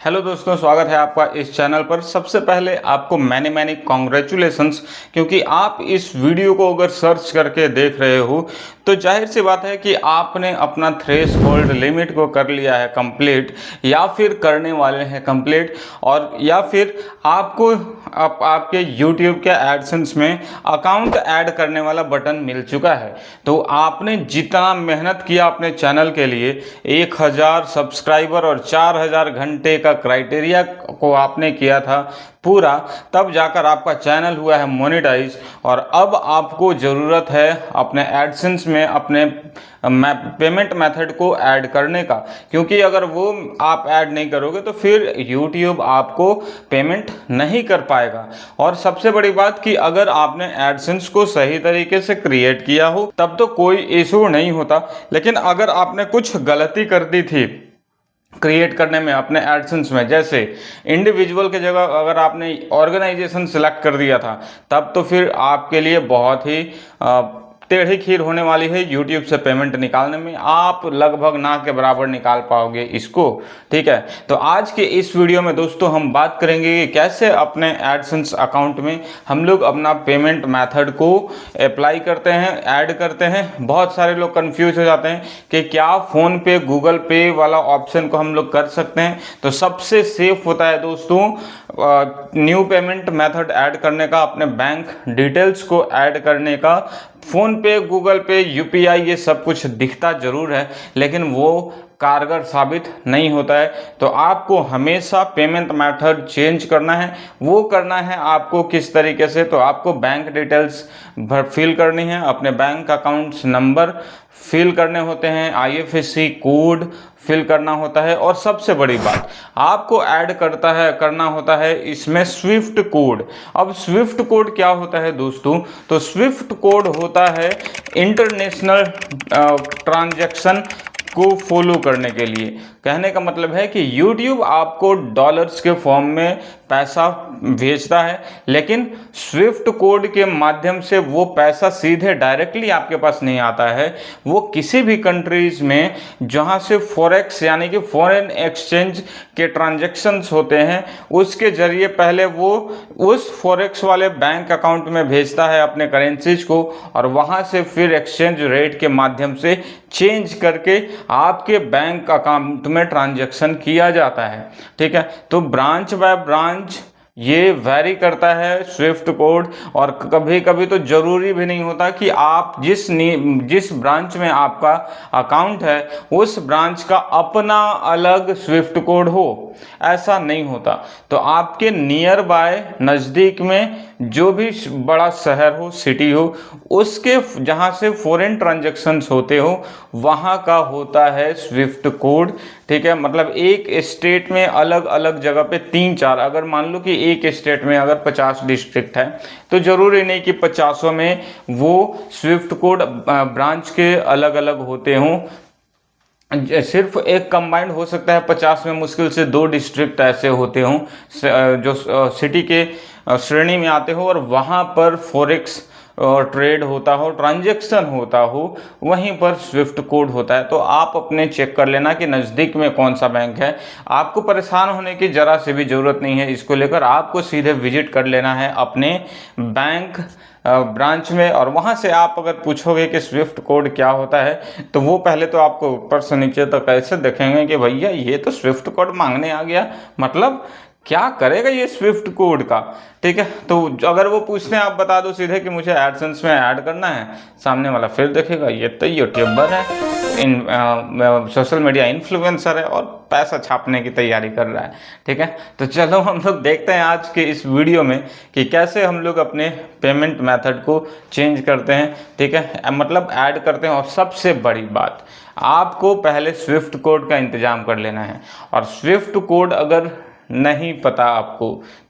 Hello दोस्तों, स्वागत है आपका इस चैनल पर। सबसे पहले आपको मैनी कॉन्ग्रेचुलेशंस, क्योंकि आप इस वीडियो को अगर सर्च करके देख रहे हो तो जाहिर सी बात है कि आपने अपना थ्रेशोल्ड लिमिट को कर लिया है कंप्लीट, या फिर करने वाले हैं कंप्लीट, और या फिर आपको आपके यूट्यूब के एडसेंस में अकाउंट ऐड करने वाला बटन मिल चुका है। तो आपने जितना मेहनत किया अपने चैनल के लिए, 1000 सब्सक्राइबर और 4000 घंटे का क्राइटेरिया को आपने किया था पूरा, तब जाकर आपका चैनल हुआ है मोनेटाइज। और अब आपको ज़रूरत है अपने एडसेंस में अपने पेमेंट मेथड को ऐड करने का, क्योंकि अगर वो आप ऐड नहीं करोगे तो फिर यूट्यूब आपको पेमेंट नहीं कर पाएगा। और सबसे बड़ी बात कि अगर आपने एडसेंस को सही तरीके से क्रिएट किया हो तब तो कोई इशू नहीं होता, लेकिन अगर आपने कुछ गलती कर दी थी क्रिएट करने में अपने एडसेंस में, जैसे इंडिविजुअल की जगह अगर आपने ऑर्गेनाइजेशन सेलेक्ट कर दिया था, तब तो फिर आपके लिए बहुत ही टेढ़ी खीर होने वाली है यूट्यूब से पेमेंट निकालने में। आप लगभग ना के बराबर निकाल पाओगे इसको। ठीक है, तो आज के इस वीडियो में दोस्तों हम बात करेंगे कि कैसे अपने एडसेंस अकाउंट में हम लोग अपना पेमेंट मेथड को अप्लाई करते हैं, ऐड करते हैं। बहुत सारे लोग कंफ्यूज हो जाते हैं कि क्या फ़ोन पे गूगल पे वाला ऑप्शन को हम लोग कर सकते हैं। तो सबसे सेफ होता है दोस्तों न्यू पेमेंट मेथड ऐड करने का, अपने बैंक डिटेल्स को ऐड करने का। फ़ोन पे, गूगल पे, यूपीआई ये सब कुछ दिखता ज़रूर है, लेकिन वो कारगर साबित नहीं होता है। तो आपको हमेशा पेमेंट मेथड चेंज करना है। वो करना है आपको किस तरीके से, तो आपको बैंक डिटेल्स फिल करनी है, अपने बैंक अकाउंट्स नंबर फिल करने होते हैं, आईएफएससी कोड फिल करना होता है, और सबसे बड़ी बात आपको ऐड करना होता है इसमें स्विफ्ट कोड। अब स्विफ्ट कोड क्या होता है दोस्तों? तो स्विफ्ट कोड होता है इंटरनेशनल ट्रांजैक्शन को फॉलो करने के लिए। कहने का मतलब है कि YouTube आपको डॉलर्स के फॉर्म में पैसा भेजता है, लेकिन स्विफ्ट कोड के माध्यम से वो पैसा सीधे डायरेक्टली आपके पास नहीं आता है। वो किसी भी कंट्रीज में जहां से फॉरेक्स यानी कि फॉरेन एक्सचेंज के ट्रांजैक्शंस होते हैं, उसके जरिए पहले वो उस फॉरेक्स वाले बैंक अकाउंट में भेजता है अपने करेंसीज को, और वहां से फिर एक्सचेंज रेट के माध्यम से चेंज करके आपके बैंक अकाउंट में ट्रांजैक्शन किया जाता है। ठीक है, तो ब्रांच बाय ब्रांच ये वैरी करता है स्विफ्ट कोड, और कभी कभी तो ज़रूरी भी नहीं होता कि आप जिस ब्रांच में आपका अकाउंट है उस ब्रांच का अपना अलग स्विफ्ट कोड हो, ऐसा नहीं होता। तो आपके नियर बाय नज़दीक में जो भी बड़ा शहर हो, सिटी हो, उसके जहाँ से फॉरेन ट्रांजैक्शंस होते हो वहाँ का होता है स्विफ्ट कोड। ठीक है, मतलब एक स्टेट में अलग अलग जगह पे 3-4, अगर मान लो कि एक स्टेट में अगर 50 डिस्ट्रिक्ट है तो ज़रूरी नहीं कि 50 में वो स्विफ्ट कोड ब्रांच के अलग अलग होते हों। सिर्फ एक कंबाइंड हो सकता है 50 में, मुश्किल से 2 डिस्ट्रिक्ट ऐसे होते हों जो सिटी के श्रेणी में आते हो, और वहाँ पर फॉरेक्स और ट्रेड होता हो, ट्रांजैक्शन होता हो, वहीं पर स्विफ्ट कोड होता है। तो आप अपने चेक कर लेना कि नज़दीक में कौन सा बैंक है। आपको परेशान होने की ज़रा से भी ज़रूरत नहीं है इसको लेकर। आपको सीधे विजिट कर लेना है अपने बैंक ब्रांच में, और वहाँ से आप अगर पूछोगे कि स्विफ्ट कोड क्या होता है, तो वो पहले तो आपको ऊपर से नीचे तक ऐसे देखेंगे कि भैया ये तो स्विफ्ट कोड मांगने आ गया, मतलब क्या करेगा ये स्विफ्ट कोड का। ठीक है, तो अगर वो पूछते हैं आप बता दो सीधे कि मुझे एडसेंस में ऐड करना है, सामने वाला फिर देखेगा ये तो यूट्यूबर है, सोशल मीडिया इन्फ्लुएंसर है और पैसा छापने की तैयारी कर रहा है। ठीक है, तो चलो हम लोग देखते हैं आज के इस वीडियो में कि कैसे हम लोग अपने पेमेंट मेथड को चेंज करते हैं। ठीक है, मतलब ऐड करते हैं। और सबसे बड़ी बात, आपको पहले स्विफ्ट कोड का इंतजाम कर लेना है, और स्विफ्ट कोड अगर नहीं पता आपको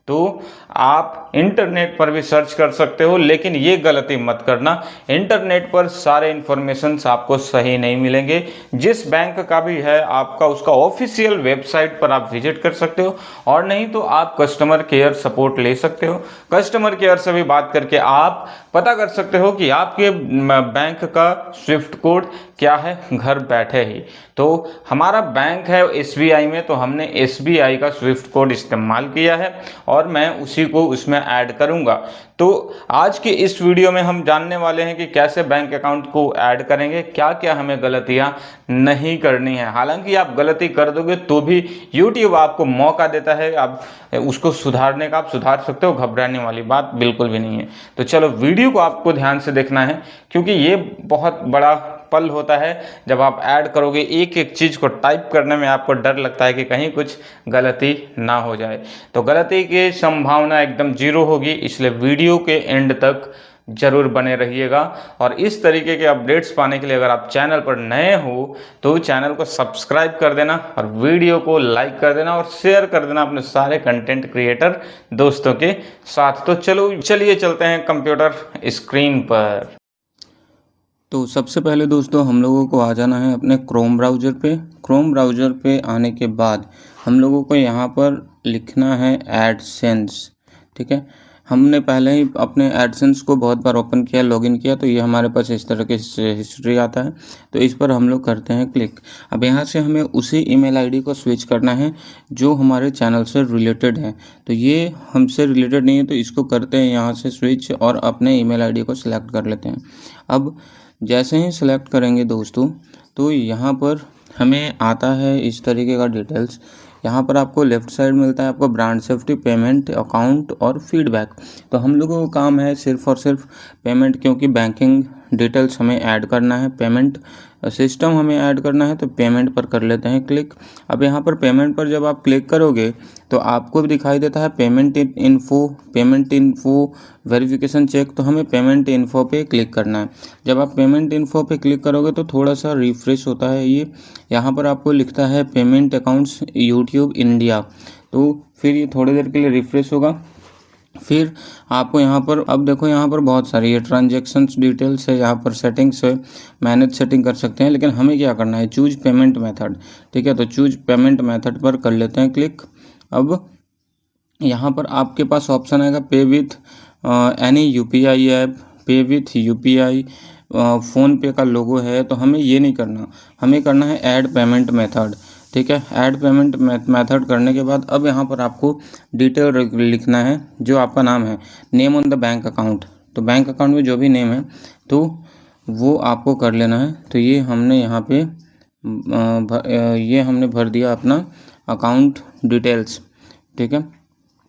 तो आप इंटरनेट पर भी सर्च कर सकते हो, लेकिन ये गलती मत करना, इंटरनेट पर सारे इन्फॉर्मेशंस आपको सही नहीं मिलेंगे। जिस बैंक का भी है आपका, उसका ऑफिशियल वेबसाइट पर आप विजिट कर सकते हो, और नहीं तो आप कस्टमर केयर सपोर्ट ले सकते हो। कस्टमर केयर से भी बात करके आप पता कर सकते हो कि आपके बैंक का स्विफ्ट कोड क्या है घर बैठे ही। तो हमारा बैंक है SBI में, तो हमने SBI का स्विफ्ट कोड इस्तेमाल किया है और मैं उसी को उसमें ऐड करूंगा। तो आज की इस वीडियो में हम जानने वाले हैं कि कैसे बैंक अकाउंट को ऐड करेंगे, क्या क्या हमें गलतियां नहीं करनी है। हालांकि आप गलती कर दोगे तो भी YouTube आपको मौका देता है, आप उसको सुधारने का, आप सुधार सकते हो, घबराने वाली बात बिल्कुल भी नहीं है। तो चलो वीडियो को आपको ध्यान से देखना है, क्योंकि ये बहुत बड़ा पल होता है जब आप ऐड करोगे। एक एक चीज़ को टाइप करने में आपको डर लगता है कि कहीं कुछ गलती ना हो जाए। तो गलती की संभावना एकदम जीरो होगी, इसलिए वीडियो के एंड तक जरूर बने रहिएगा। और इस तरीके के अपडेट्स पाने के लिए अगर आप चैनल पर नए हो तो चैनल को सब्सक्राइब कर देना और वीडियो को लाइक कर देना और शेयर कर देना अपने सारे कंटेंट क्रिएटर दोस्तों के साथ। तो चलिए चलते हैं कंप्यूटर स्क्रीन पर। तो सबसे पहले दोस्तों हम लोगों को आ जाना है अपने क्रोम ब्राउज़र पे। क्रोम ब्राउज़र पे आने के बाद हम लोगों को यहाँ पर लिखना है एडसेंस। ठीक है, हमने पहले ही अपने एडसेंस को बहुत बार ओपन किया, लॉगिन किया, तो ये हमारे पास इस तरह की हिस्ट्री आता है। तो इस पर हम लोग करते हैं क्लिक। अब यहाँ से हमें उसी ईमेल आईडी को स्विच करना है जो हमारे चैनल से रिलेटेड है। तो ये हमसे रिलेटेड नहीं है, तो इसको करते हैं यहाँ से स्विच और अपने ईमेल आईडी को सिलेक्ट कर लेते हैं। अब जैसे ही सिलेक्ट करेंगे दोस्तों, तो यहाँ पर हमें आता है इस तरीके का डिटेल्स। यहाँ पर आपको लेफ़्ट साइड मिलता है आपको ब्रांड सेफ्टी, पेमेंट, अकाउंट और फीडबैक। तो हम लोगों का काम है सिर्फ और सिर्फ पेमेंट, क्योंकि बैंकिंग डिटेल्स हमें ऐड करना है, पेमेंट सिस्टम हमें ऐड करना है, तो पेमेंट पर कर लेते हैं क्लिक। अब यहाँ पर पेमेंट पर जब आप क्लिक करोगे तो आपको भी दिखाई देता है पेमेंट इन्फो वेरिफिकेशन चेक। तो हमें पेमेंट इन्फो पे क्लिक करना है। जब आप पेमेंट इन्फो पे क्लिक करोगे तो थोड़ा सा रिफ्रेश होता है ये। यहाँ पर आपको लिखता है पेमेंट अकाउंट्स यूट्यूब इंडिया। तो फिर ये थोड़ी देर के लिए रिफ्रेश होगा। फिर आपको यहाँ पर, अब देखो यहाँ पर बहुत सारी ये ट्रांजैक्शंस डिटेल्स है, यहाँ पर सेटिंग्स है, मैनेज सेटिंग कर सकते हैं। लेकिन हमें क्या करना है, चूज पेमेंट मेथड। ठीक है, तो चूज पेमेंट मेथड पर कर लेते हैं क्लिक। अब यहाँ पर आपके पास ऑप्शन आएगा पे विथ एनी UPI ऐप, पे विथ UPI, फ़ोनपे का लोगो है, तो हमें ये नहीं करना, हमें करना है ऐड पेमेंट मेथड। ठीक है, ऐड पेमेंट मेथड करने के बाद अब यहाँ पर आपको डिटेल लिखना है, जो आपका नाम है, name on the bank account. तो बैंक अकाउंट में जो भी नेम है तो वो आपको कर लेना है। तो ये हमने यहाँ पे ये हमने भर दिया अपना अकाउंट डिटेल्स। ठीक है,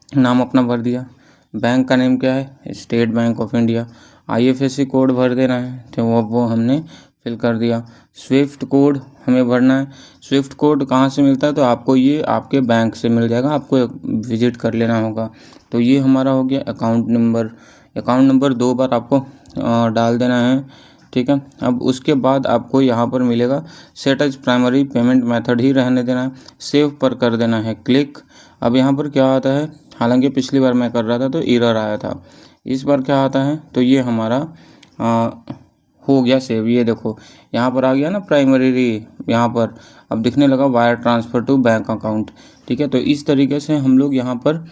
नाम अपना भर दिया, बैंक का नेम क्या है, state bank of India, IFSC code भर देना है, तो वो हमने फिल कर दिया। स्विफ्ट कोड हमें भरना है। स्विफ्ट कोड कहाँ से मिलता है, तो आपको ये आपके बैंक से मिल जाएगा, आपको विजिट कर लेना होगा। तो ये हमारा हो गया अकाउंट नंबर 2 बार आपको डाल देना है। ठीक है, अब उसके बाद आपको यहाँ पर मिलेगा set as primary payment method ही रहने देना है, सेव पर कर देना है क्लिक। अब यहाँ पर क्या आता है, हालांकि पिछली बार मैं कर रहा था तो एरर आया था, इस बार क्या आता है, तो ये हमारा हो गया सेव। ये देखो यहाँ पर आ गया ना प्राइमरी, यहाँ पर अब दिखने लगा wire transfer to bank account. ठीक है, तो इस तरीके से हम लोग यहाँ पर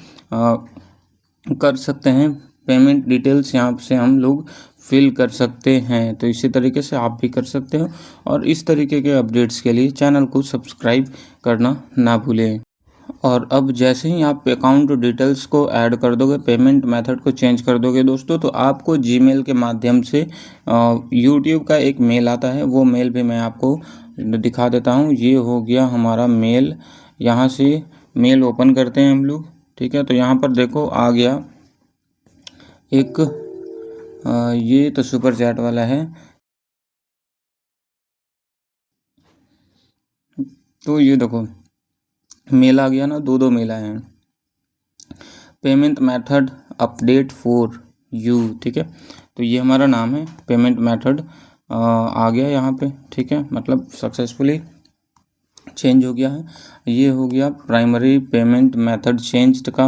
कर सकते हैं पेमेंट डिटेल्स, यहाँ से हम लोग फिल कर सकते हैं। तो इसी तरीके से आप भी कर सकते हो। और इस तरीके के अपडेट्स के लिए चैनल को सब्सक्राइब करना ना भूलें। और अब जैसे ही आप अकाउंट डिटेल्स को ऐड कर दोगे, पेमेंट मेथड को चेंज कर दोगे दोस्तों, तो आपको जीमेल के माध्यम से यूट्यूब का एक मेल आता है। वो मेल भी मैं आपको दिखा देता हूँ। ये हो गया हमारा मेल, यहाँ से मेल ओपन करते हैं हम लोग। ठीक है, तो यहाँ पर देखो आ गया एक ये तो सुपर चैट वाला है। तो ये देखो मेल आ गया ना, दो मेल आए हैं, payment method update for you. ठीक है, तो ये हमारा नाम है, पेमेंट मेथड आ गया यहाँ पे। ठीक है, मतलब सक्सेसफुली चेंज हो गया है। ये हो गया प्राइमरी पेमेंट मेथड चेंज्ड का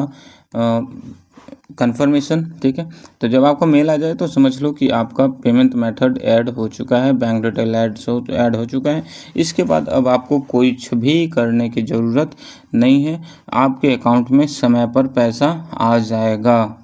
कंफर्मेशन, ठीक है। तो जब आपको मेल आ जाए तो समझ लो कि आपका पेमेंट मेथड ऐड हो चुका है, बैंक डिटेल ऐड हो चुका है। इसके बाद अब आपको कुछ भी करने की ज़रूरत नहीं है, आपके अकाउंट में समय पर पैसा आ जाएगा।